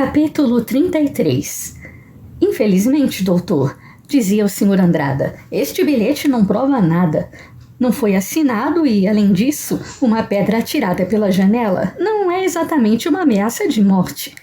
Capítulo 33. Infelizmente, doutor, dizia o Sr. Andrada, este bilhete não prova nada. Não foi assinado e, além disso, uma pedra atirada pela janela não é exatamente uma ameaça de morte.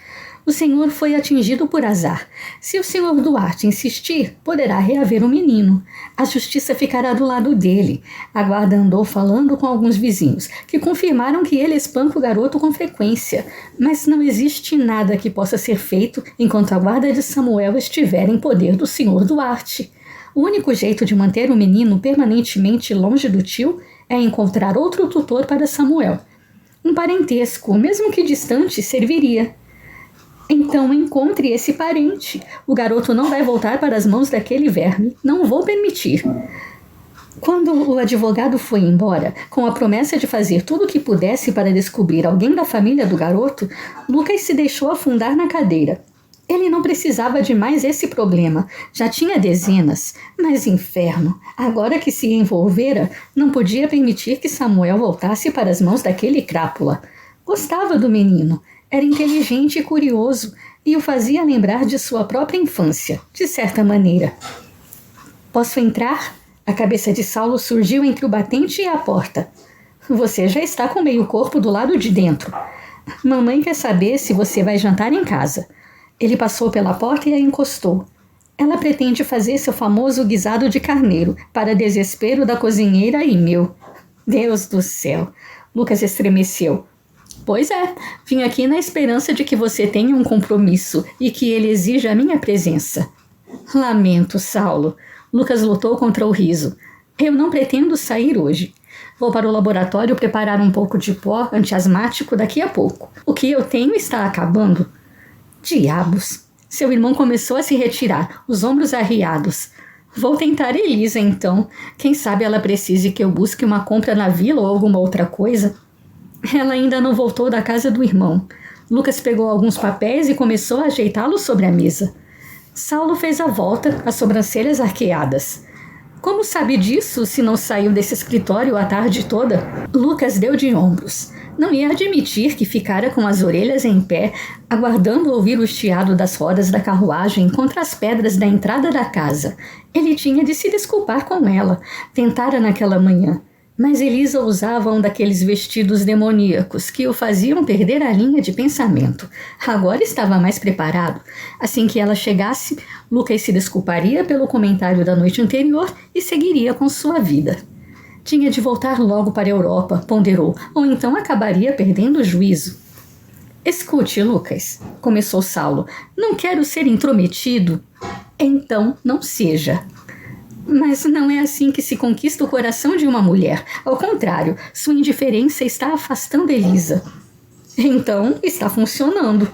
O senhor foi atingido por azar. Se o Sr. Duarte insistir, poderá reaver o menino. A justiça ficará do lado dele. A guarda andou falando com alguns vizinhos, que confirmaram que ele espanca o garoto com frequência. Mas não existe nada que possa ser feito enquanto a guarda de Samuel estiver em poder do Sr. Duarte. O único jeito de manter o menino permanentemente longe do tio é encontrar outro tutor para Samuel. Um parentesco, mesmo que distante, serviria. Então encontre esse parente. O garoto não vai voltar para as mãos daquele verme. Não vou permitir. Quando o advogado foi embora, com a promessa de fazer tudo o que pudesse para descobrir alguém da família do garoto, Lucas se deixou afundar na cadeira. Ele não precisava de mais esse problema. Já tinha dezenas. Mas inferno, agora que se envolvera, não podia permitir que Samuel voltasse para as mãos daquele crápula. Gostava do menino. Era inteligente e curioso, e o fazia lembrar de sua própria infância, de certa maneira. Posso entrar? A cabeça de Saulo surgiu entre o batente e a porta. Você já está com meio corpo do lado de dentro. Mamãe quer saber se você vai jantar em casa. Ele passou pela porta e a encostou. Ela pretende fazer seu famoso guisado de carneiro, para desespero da cozinheira e meu. Deus do céu! Lucas estremeceu. Pois é, vim aqui na esperança de que você tenha um compromisso e que ele exija a minha presença. Lamento, Saulo. Lucas lutou contra o riso. Eu não pretendo sair hoje. Vou para o laboratório preparar um pouco de pó antiasmático daqui a pouco. O que eu tenho está acabando. Diabos! Seu irmão começou a se retirar, os ombros arriados. Vou tentar Elisa, então. Quem sabe ela precise que eu busque uma compra na vila ou alguma outra coisa. Ela ainda não voltou da casa do irmão. Lucas pegou alguns papéis e começou a ajeitá-los sobre a mesa. Saulo fez a volta, as sobrancelhas arqueadas. Como sabe disso se não saiu desse escritório a tarde toda? Lucas deu de ombros. Não ia admitir que ficara com as orelhas em pé, aguardando ouvir o chiado das rodas da carruagem contra as pedras da entrada da casa. Ele tinha de se desculpar com ela. Tentara naquela manhã. Mas Elisa usava um daqueles vestidos demoníacos que o faziam perder a linha de pensamento. Agora estava mais preparado. Assim que ela chegasse, Lucas se desculparia pelo comentário da noite anterior e seguiria com sua vida. Tinha de voltar logo para a Europa, ponderou, ou então acabaria perdendo o juízo. Escute, Lucas, começou Saulo, não quero ser intrometido. Então não seja. Mas não é assim que se conquista o coração de uma mulher. Ao contrário, sua indiferença está afastando Elisa. Então, está funcionando.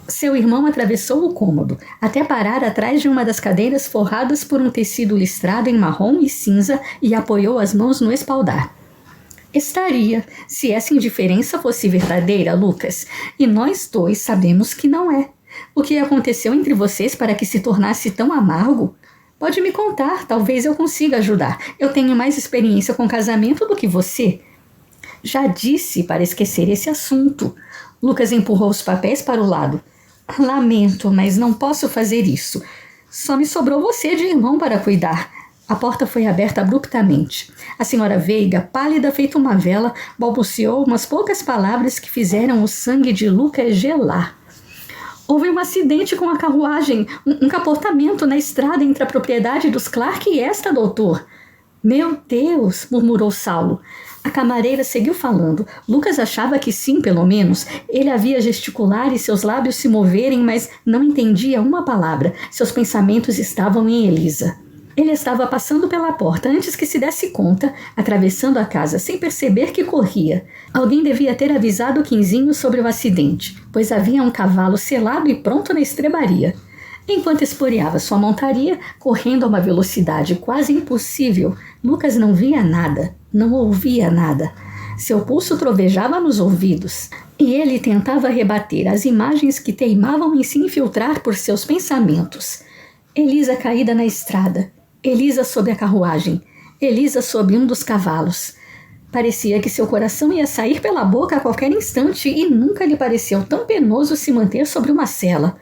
Seu irmão atravessou o cômodo, até parar atrás de uma das cadeiras forradas por um tecido listrado em marrom e cinza e apoiou as mãos no espaldar. Estaria, se essa indiferença fosse verdadeira, Lucas, e nós dois sabemos que não é. O que aconteceu entre vocês para que se tornasse tão amargo? Pode me contar, talvez eu consiga ajudar. Eu tenho mais experiência com casamento do que você. Já disse para esquecer esse assunto. Lucas empurrou os papéis para o lado. Lamento, mas não posso fazer isso. Só me sobrou você de irmão para cuidar. A porta foi aberta abruptamente. A senhora Veiga, pálida feita uma vela, balbuciou umas poucas palavras que fizeram o sangue de Lucas gelar. Houve um acidente com a carruagem, um capotamento na estrada entre a propriedade dos Clark e esta, doutor. Meu Deus, murmurou Saulo. A camareira seguiu falando. Lucas achava que sim, pelo menos. Ele a via gesticular e seus lábios se moverem, mas não entendia uma palavra. Seus pensamentos estavam em Elisa. Ele estava passando pela porta antes que se desse conta, atravessando a casa sem perceber que corria. Alguém devia ter avisado o Quinzinho sobre o acidente, pois havia um cavalo selado e pronto na estrebaria. Enquanto esporeava sua montaria, correndo a uma velocidade quase impossível, Lucas não via nada, não ouvia nada. Seu pulso trovejava nos ouvidos, e ele tentava rebater as imagens que teimavam em se infiltrar por seus pensamentos. Elisa caída na estrada. Elisa sob a carruagem, Elisa sob um dos cavalos. Parecia que seu coração ia sair pela boca a qualquer instante e nunca lhe pareceu tão penoso se manter sobre uma cela.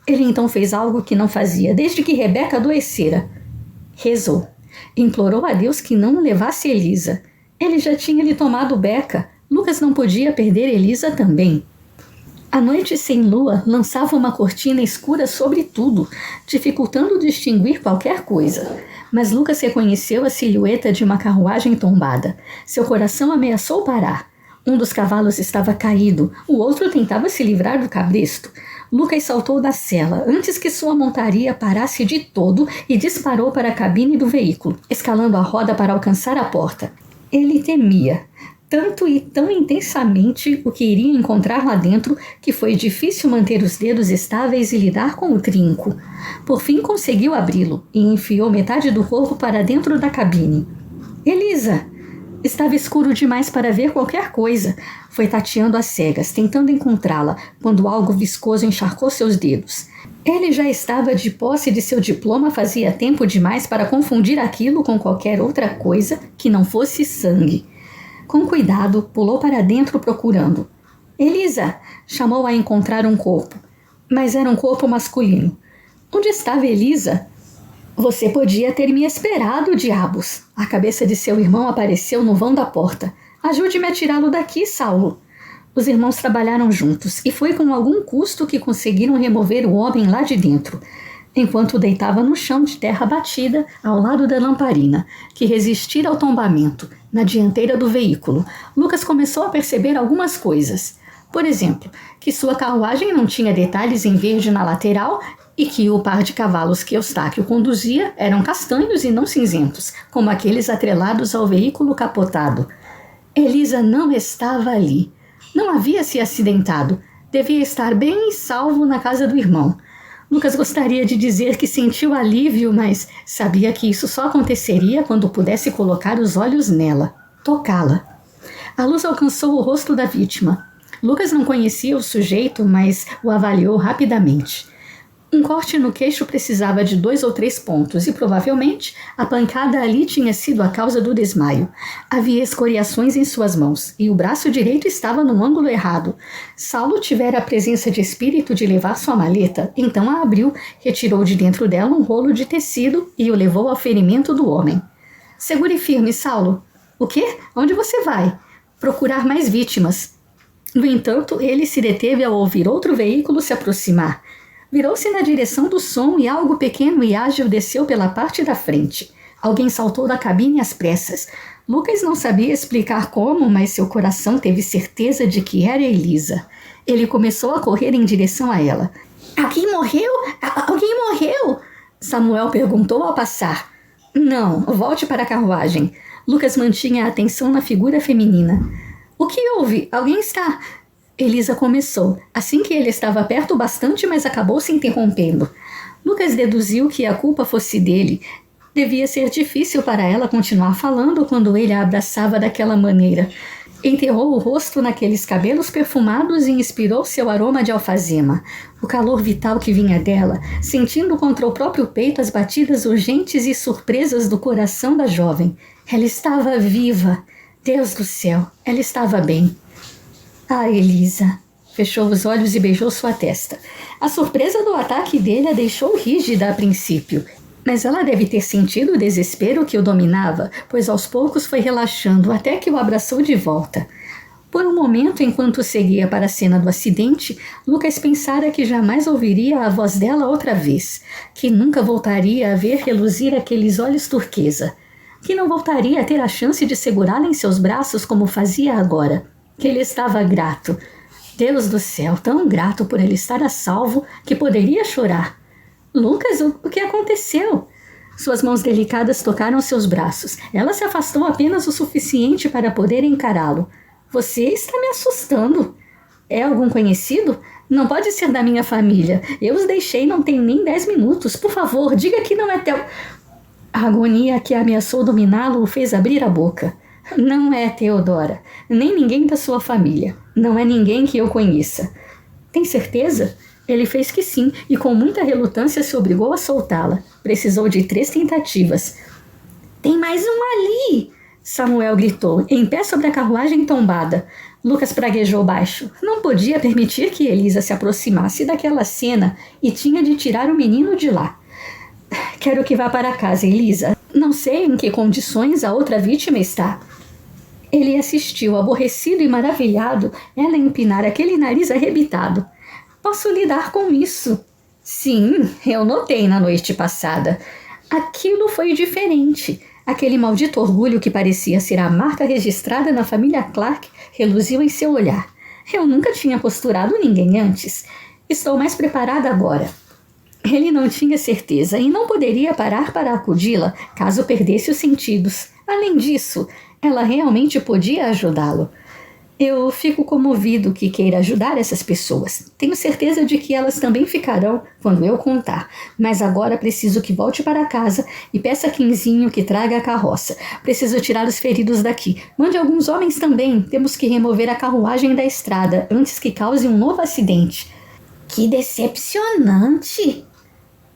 Ele então fez algo que não fazia desde que Rebeca adoecera. Rezou. Implorou a Deus que não levasse Elisa. Ele já tinha lhe tomado Beca. Lucas não podia perder Elisa também. A noite sem lua lançava uma cortina escura sobre tudo, dificultando distinguir qualquer coisa. Mas Lucas reconheceu a silhueta de uma carruagem tombada. Seu coração ameaçou parar. Um dos cavalos estava caído, o outro tentava se livrar do cabresto. Lucas saltou da sela antes que sua montaria parasse de todo e disparou para a cabine do veículo, escalando a roda para alcançar a porta. Ele temia, tanto e tão intensamente, o que iria encontrar lá dentro, que foi difícil manter os dedos estáveis e lidar com o trinco. Por fim conseguiu abri-lo e enfiou metade do corpo para dentro da cabine. Elisa! Estava escuro demais para ver qualquer coisa. Foi tateando às cegas, tentando encontrá-la, quando algo viscoso encharcou seus dedos. Ele já estava de posse de seu diploma fazia tempo demais para confundir aquilo com qualquer outra coisa que não fosse sangue. Com cuidado, pulou para dentro procurando. Elisa! Chamou a encontrar um corpo. Mas era um corpo masculino. Onde estava Elisa? Você podia ter me esperado, diabos. A cabeça de seu irmão apareceu no vão da porta. Ajude-me a tirá-lo daqui, Saulo. Os irmãos trabalharam juntos e foi com algum custo que conseguiram remover o homem lá de dentro, enquanto deitava no chão de terra batida ao lado da lamparina, que resistira ao tombamento, na dianteira do veículo. Lucas começou a perceber algumas coisas. Por exemplo, que sua carruagem não tinha detalhes em verde na lateral e que o par de cavalos que Eustáquio conduzia eram castanhos e não cinzentos, como aqueles atrelados ao veículo capotado. Elisa não estava ali. Não havia se acidentado. Devia estar bem e salvo na casa do irmão. Lucas gostaria de dizer que sentiu alívio, mas sabia que isso só aconteceria quando pudesse colocar os olhos nela, tocá-la. A luz alcançou o rosto da vítima. Lucas não conhecia o sujeito, mas o avaliou rapidamente. Um corte no queixo precisava de 2 ou 3 pontos e, provavelmente, a pancada ali tinha sido a causa do desmaio. Havia escoriações em suas mãos e o braço direito estava no ângulo errado. Saulo tivera a presença de espírito de levar sua maleta, então a abriu, retirou de dentro dela um rolo de tecido e o levou ao ferimento do homem. Segure firme, Saulo. O quê? Onde você vai? Procurar mais vítimas. No entanto, ele se deteve ao ouvir outro veículo se aproximar. Virou-se na direção do som e algo pequeno e ágil desceu pela parte da frente. Alguém saltou da cabine às pressas. Lucas não sabia explicar como, mas seu coração teve certeza de que era Elisa. Ele começou a correr em direção a ela. Alguém morreu? Alguém morreu? Samuel perguntou ao passar. Não, volte para a carruagem. Lucas mantinha a atenção na figura feminina. O que houve? Alguém está... Elisa começou, assim que ele estava perto bastante, mas acabou se interrompendo. Lucas deduziu que a culpa fosse dele. Devia ser difícil para ela continuar falando quando ele a abraçava daquela maneira. Enterrou o rosto naqueles cabelos perfumados e inspirou seu aroma de alfazema. O calor vital que vinha dela, sentindo contra o próprio peito as batidas urgentes e surpresas do coração da jovem. Ela estava viva. Deus do céu, ela estava bem. Ah, Elisa! Fechou os olhos e beijou sua testa. A surpresa do ataque dele a deixou rígida a princípio. Mas ela deve ter sentido o desespero que o dominava, pois aos poucos foi relaxando até que o abraçou de volta. Por um momento, enquanto seguia para a cena do acidente, Lucas pensara que jamais ouviria a voz dela outra vez, que nunca voltaria a ver reluzir aqueles olhos turquesa, que não voltaria a ter a chance de segurá-la em seus braços como fazia agora. Que ele estava grato. Deus do céu, tão grato por ele estar a salvo que poderia chorar. Lucas, o que aconteceu? Suas mãos delicadas tocaram seus braços. Ela se afastou apenas o suficiente para poder encará-lo. Você está me assustando. É algum conhecido? Não pode ser da minha família. Eu os deixei não tem nem 10 minutos. Por favor, diga que não é teu... A agonia que ameaçou dominá-lo o fez abrir a boca. Não é Teodora, nem ninguém da sua família. Não é ninguém que eu conheça. Tem certeza? Ele fez que sim, e com muita relutância se obrigou a soltá-la. Precisou de 3 tentativas. Tem mais um ali! Samuel gritou, em pé sobre a carruagem tombada. Lucas praguejou baixo. Não podia permitir que Elisa se aproximasse daquela cena e tinha de tirar o menino de lá. Quero que vá para casa, Elisa. Não sei em que condições a outra vítima está. Ele assistiu, aborrecido e maravilhado, ela empinar aquele nariz arrebitado. Posso lidar com isso. Sim, eu notei na noite passada. Aquilo foi diferente. Aquele maldito orgulho que parecia ser a marca registrada na família Clark reluziu em seu olhar. Eu nunca tinha posturado ninguém antes. Estou mais preparada agora. Ele não tinha certeza e não poderia parar para acudi-la caso perdesse os sentidos. Além disso, ela realmente podia ajudá-lo. Eu fico comovido que queira ajudar essas pessoas. Tenho certeza de que elas também ficarão quando eu contar. Mas agora preciso que volte para casa e peça a Quinzinho que traga a carroça. Preciso tirar os feridos daqui. Mande alguns homens também. Temos que remover a carruagem da estrada antes que cause um novo acidente. Que decepcionante!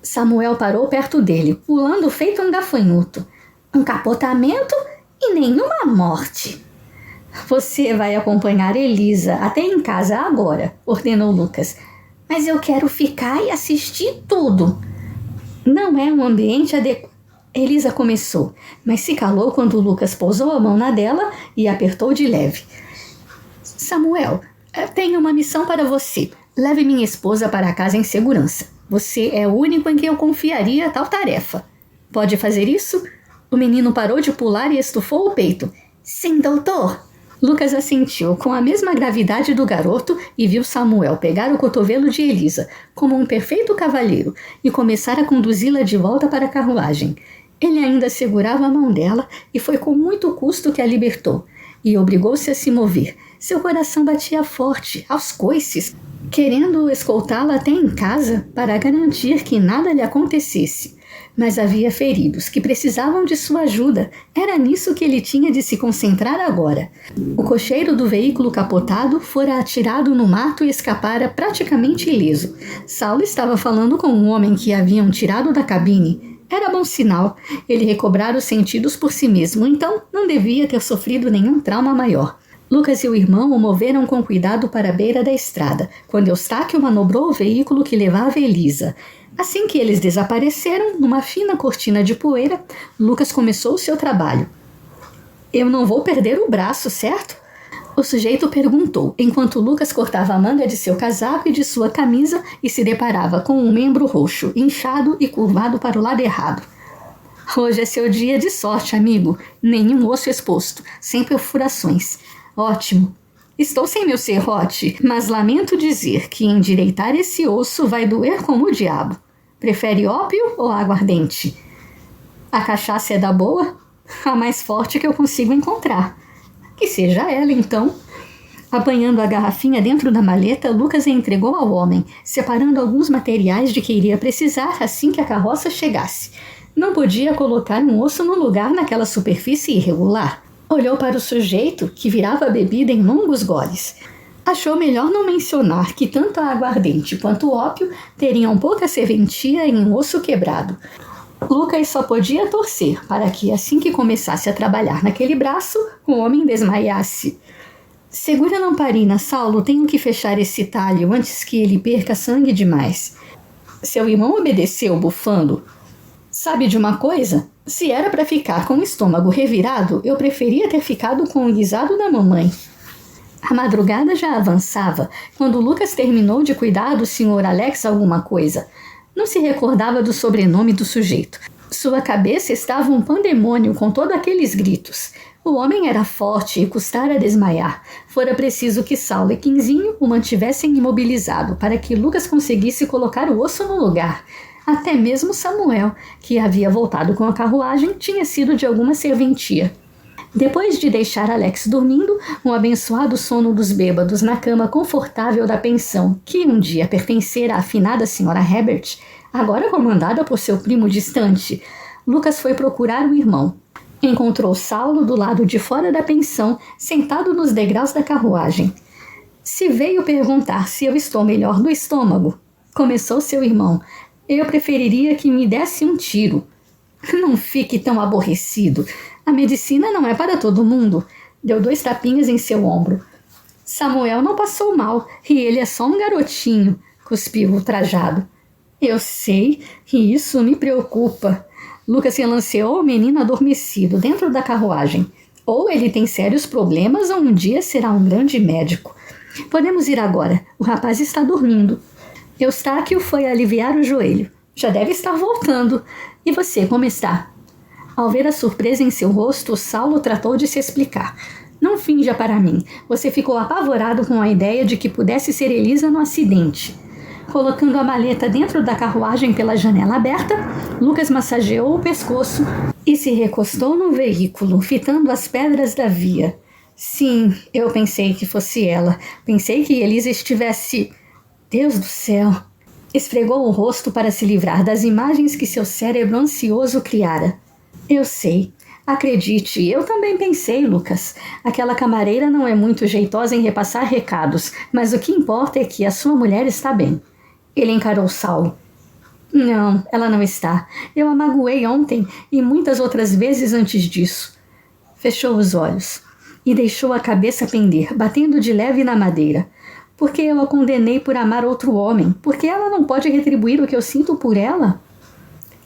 Samuel parou perto dele, pulando feito um gafanhoto. Um capotamento e nenhuma morte. Você vai acompanhar Elisa até em casa agora, ordenou Lucas. Mas eu quero ficar e assistir tudo. Não é um ambiente adequado. Elisa começou, mas se calou quando Lucas pousou a mão na dela e apertou de leve. Samuel, tenho uma missão para você. Leve minha esposa para casa em segurança. Você é o único em quem eu confiaria tal tarefa. Pode fazer isso? O menino parou de pular e estufou o peito. Sim, doutor. Lucas assentiu com a mesma gravidade do garoto e viu Samuel pegar o cotovelo de Elisa, como um perfeito cavalheiro, e começar a conduzi-la de volta para a carruagem. Ele ainda segurava a mão dela e foi com muito custo que a libertou, e obrigou-se a se mover. Seu coração batia forte, aos coices, querendo escoltá-la até em casa para garantir que nada lhe acontecesse. Mas havia feridos que precisavam de sua ajuda. Era nisso que ele tinha de se concentrar agora. O cocheiro do veículo capotado fora atirado no mato e escapara praticamente ileso. Saulo estava falando com um homem que haviam tirado da cabine. Era bom sinal. Ele recobrara os sentidos por si mesmo, então não devia ter sofrido nenhum trauma maior. Lucas e o irmão o moveram com cuidado para a beira da estrada, quando Eustáquio manobrou o veículo que levava Elisa. Assim que eles desapareceram, numa fina cortina de poeira, Lucas começou o seu trabalho. Eu não vou perder o braço, certo? O sujeito perguntou, enquanto Lucas cortava a manga de seu casaco e de sua camisa e se deparava com um membro roxo, inchado e curvado para o lado errado. Hoje é seu dia de sorte, amigo. Nenhum osso exposto, sem perfurações. Ótimo. Estou sem meu serrote, mas lamento dizer que endireitar esse osso vai doer como o diabo. Prefere ópio ou aguardente? A cachaça é da boa? A mais forte que eu consigo encontrar. Que seja ela, então. Apanhando a garrafinha dentro da maleta, Lucas a entregou ao homem, separando alguns materiais de que iria precisar assim que a carroça chegasse. Não podia colocar um osso no lugar naquela superfície irregular. Olhou para o sujeito, que virava a bebida em longos goles. Achou melhor não mencionar que tanto a aguardente quanto o ópio teriam pouca serventia em um osso quebrado. Lucas só podia torcer para que, assim que começasse a trabalhar naquele braço, o homem desmaiasse. Segura a lamparina, Saulo, tenho que fechar esse talho antes que ele perca sangue demais. Seu irmão obedeceu, bufando. Sabe de uma coisa? Se era para ficar com o estômago revirado, eu preferia ter ficado com o guisado da mamãe. A madrugada já avançava, quando Lucas terminou de cuidar do Sr. Alex alguma coisa. Não se recordava do sobrenome do sujeito. Sua cabeça estava um pandemônio com todos aqueles gritos. O homem era forte e custara desmaiar. Fora preciso que Saulo e Quinzinho o mantivessem imobilizado para que Lucas conseguisse colocar o osso no lugar. Até mesmo Samuel, que havia voltado com a carruagem, tinha sido de alguma serventia. Depois de deixar Alex dormindo, um abençoado sono dos bêbados na cama confortável da pensão, que um dia pertencera à afinada senhora Herbert, agora comandada por seu primo distante, Lucas foi procurar o irmão. Encontrou Saulo do lado de fora da pensão, sentado nos degraus da carruagem. Se veio perguntar se eu estou melhor do estômago, começou seu irmão. Eu preferiria que me desse um tiro. Não fique tão aborrecido. A medicina não é para todo mundo. Deu 2 tapinhas em seu ombro. Samuel não passou mal, e ele é só um garotinho, cuspiu ultrajado. Eu sei, e isso me preocupa. Lucas relanceou o menino adormecido dentro da carruagem. Ou ele tem sérios problemas, ou um dia será um grande médico. Podemos ir agora. O rapaz está dormindo. Eustáquio foi aliviar o joelho. Já deve estar voltando. E você, como está? Ao ver a surpresa em seu rosto, Saulo tratou de se explicar. Não finja para mim. Você ficou apavorado com a ideia de que pudesse ser Elisa no acidente. Colocando a maleta dentro da carruagem pela janela aberta, Lucas massageou o pescoço e se recostou no veículo, fitando as pedras da via. Sim, eu pensei que fosse ela. Pensei que Elisa estivesse... Deus do céu! Esfregou o rosto para se livrar das imagens que seu cérebro ansioso criara. Eu sei. Acredite, eu também pensei, Lucas. Aquela camareira não é muito jeitosa em repassar recados, mas o que importa é que a sua mulher está bem. Ele encarou Saulo. Não, ela não está. Eu a magoei ontem e muitas outras vezes antes disso. Fechou os olhos e deixou a cabeça pender, batendo de leve na madeira. Porque eu a condenei por amar outro homem? Porque ela não pode retribuir o que eu sinto por ela?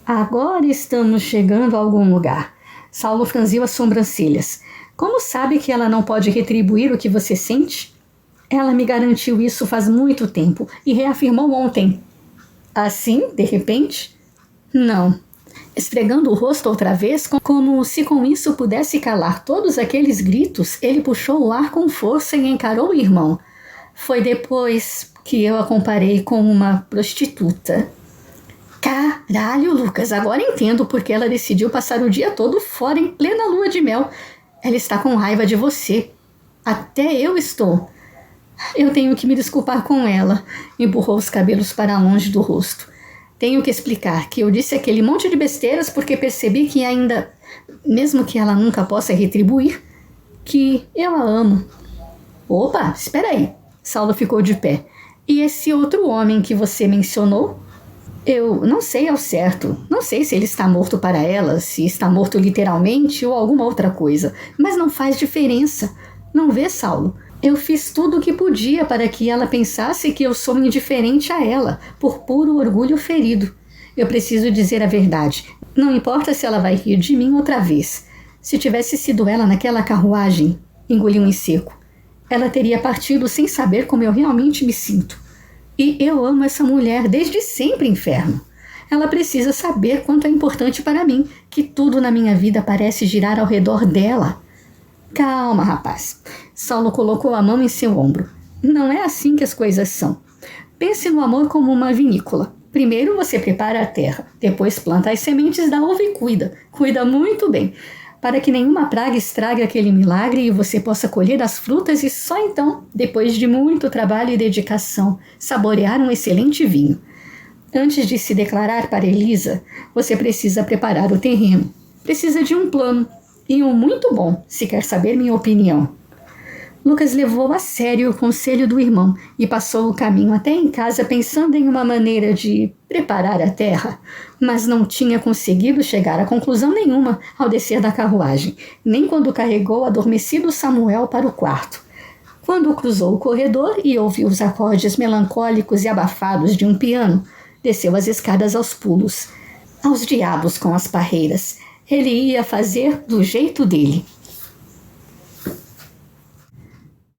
Agora estamos chegando a algum lugar. Saulo franziu as sobrancelhas. Como sabe que ela não pode retribuir o que você sente? Ela me garantiu isso faz muito tempo e reafirmou ontem. Assim, de repente? Não. Esfregando o rosto outra vez, como se com isso pudesse calar todos aqueles gritos, ele puxou o ar com força e encarou o irmão. Foi depois que eu a comparei com uma prostituta. Caralho, Lucas, agora entendo porque ela decidiu passar o dia todo fora em plena lua de mel. Ela está com raiva de você. Até eu estou. Eu tenho que me desculpar com ela. Empurrou os cabelos para longe do rosto. Tenho que explicar que eu disse aquele monte de besteiras porque percebi que ainda, mesmo que ela nunca possa retribuir, que eu a amo. Opa, espera aí. Saulo ficou de pé. E esse outro homem que você mencionou? Eu não sei ao certo. Não sei se ele está morto para ela, se está morto literalmente ou alguma outra coisa. Mas não faz diferença. Não vê, Saulo? Eu fiz tudo o que podia para que ela pensasse que eu sou indiferente a ela, por puro orgulho ferido. Eu preciso dizer a verdade. Não importa se ela vai rir de mim outra vez. Se tivesse sido ela naquela carruagem, engoliu em seco, ela teria partido sem saber como eu realmente me sinto. E eu amo essa mulher desde sempre, inferno. Ela precisa saber quanto é importante para mim, que tudo na minha vida parece girar ao redor dela. Calma, rapaz. Saulo colocou a mão em seu ombro. Não é assim que as coisas são. Pense no amor como uma vinícola. Primeiro você prepara a terra, depois planta as sementes da uva e cuida. Cuida muito bem, para que nenhuma praga estrague aquele milagre e você possa colher as frutas e só então, depois de muito trabalho e dedicação, saborear um excelente vinho. Antes de se declarar para Elisa, você precisa preparar o terreno. Precisa de um plano, e um muito bom, se quer saber minha opinião. Lucas levou a sério o conselho do irmão e passou o caminho até em casa pensando em uma maneira de preparar a terra, mas não tinha conseguido chegar a conclusão nenhuma ao descer da carruagem, nem quando carregou o adormecido Samuel para o quarto. Quando cruzou o corredor e ouviu os acordes melancólicos e abafados de um piano, desceu as escadas aos pulos. Aos diabos com as parreiras. Ele ia fazer do jeito dele.